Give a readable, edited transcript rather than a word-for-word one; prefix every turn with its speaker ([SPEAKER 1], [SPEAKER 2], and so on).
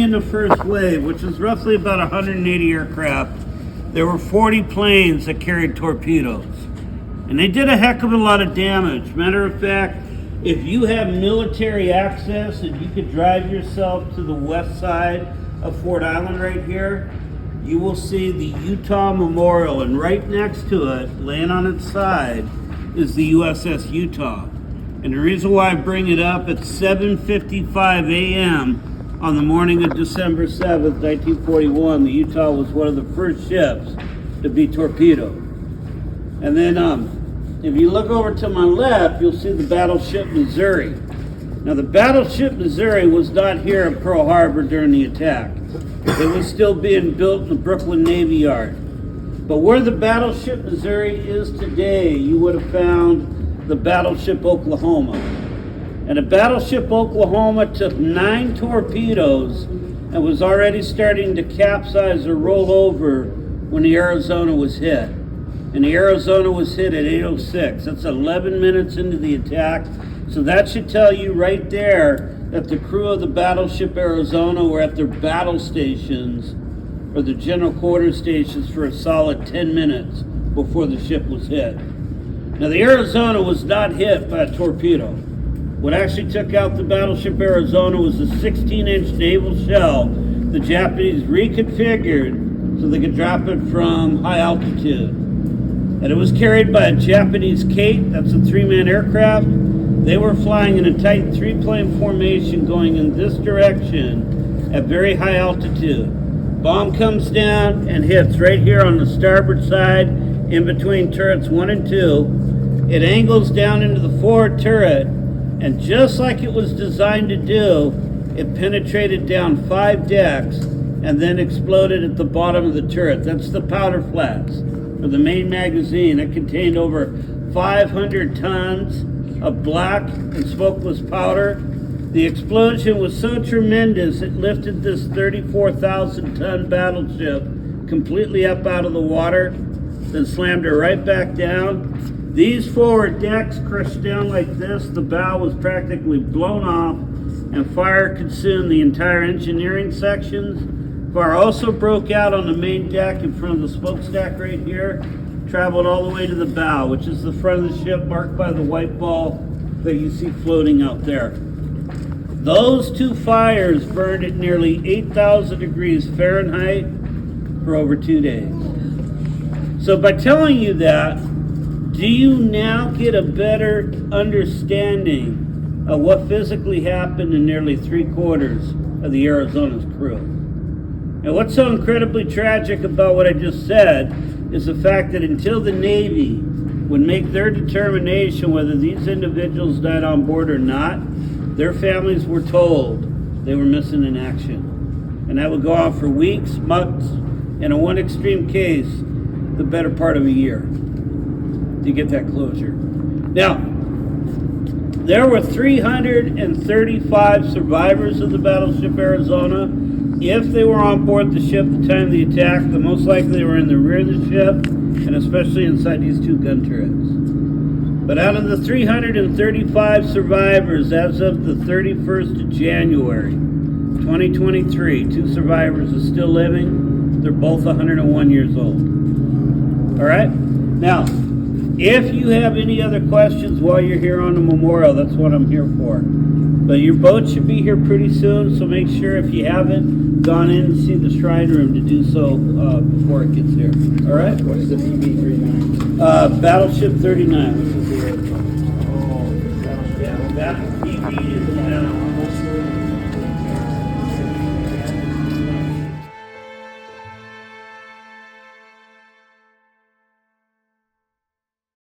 [SPEAKER 1] in the first wave, which was roughly about 180 aircraft, there were 40 planes that carried torpedoes. And they did a heck of a lot of damage. Matter of fact, if you have military access and you could drive yourself to the west side of Fort Island right here, you will see the Utah Memorial, and right next to it, laying on its side, is the USS Utah. And the reason why I bring it up, at 7:55 a.m. on the morning of December 7th, 1941, the Utah was one of the first ships to be torpedoed. And then if you look over to my left, you'll see the battleship Missouri. Now the battleship Missouri was not here at Pearl Harbor during the attack. It was still being built in the Brooklyn Navy Yard. But where the battleship Missouri is today, you would have found the battleship Oklahoma. And the battleship Oklahoma took 9 torpedoes and was already starting to capsize or roll over when the Arizona was hit. And the Arizona was hit at 8:06. That's 11 minutes into the attack. So that should tell you right there that the crew of the battleship Arizona were at their battle stations or the general quarter stations for a solid 10 minutes before the ship was hit. Now the Arizona was not hit by a torpedo. What actually took out the battleship Arizona was a 16-inch naval shell the Japanese reconfigured so they could drop it from high altitude. And it was carried by a Japanese Kate, that's a 3-man aircraft. They were flying in a tight 3-plane formation going in this direction at very high altitude. Bomb comes down and hits right here on the starboard side in between turrets 1 and 2. It angles down into the forward turret, and just like it was designed to do, it penetrated down 5 decks and then exploded at the bottom of the turret. That's the powder flats for the main magazine. It contained over 500 tons of black and smokeless powder. The explosion was so tremendous it lifted this 34,000-ton battleship completely up out of the water, then slammed her right back down. These forward decks crushed down like this. The bow was practically blown off, and fire consumed the entire engineering sections. Fire also broke out on the main deck in front of the smokestack right here, traveled all the way to the bow, which is the front of the ship marked by the white ball that you see floating out there. Those 2 fires burned at nearly 8,000 degrees Fahrenheit for over 2 days. So by telling you that, do you now get a better understanding of what physically happened in nearly 3/4 of the Arizona's crew? And what's so incredibly tragic about what I just said is the fact that until the Navy would make their determination whether these individuals died on board or not, their families were told they were missing in action. And that would go on for weeks, months, and in one extreme case, the better part of a year to get that closure. Now, there were 335 survivors of the battleship Arizona. If they were on board the ship at the time of the attack, then most likely they were in the rear of the ship, and especially inside these 2 gun turrets. But out of the 335 survivors, as of the 31st of January, 2023, 2 survivors are still living. They're both 101 years old. All right? Now, if you have any other questions while you're here on the memorial, that's what I'm here for. But your boat should be here pretty soon, so make sure if you haven't gone in and see the shrine room to do so before it gets here. All right?
[SPEAKER 2] What is the BB-39?
[SPEAKER 1] Battleship 39.
[SPEAKER 2] This is the
[SPEAKER 1] Yeah, that BB is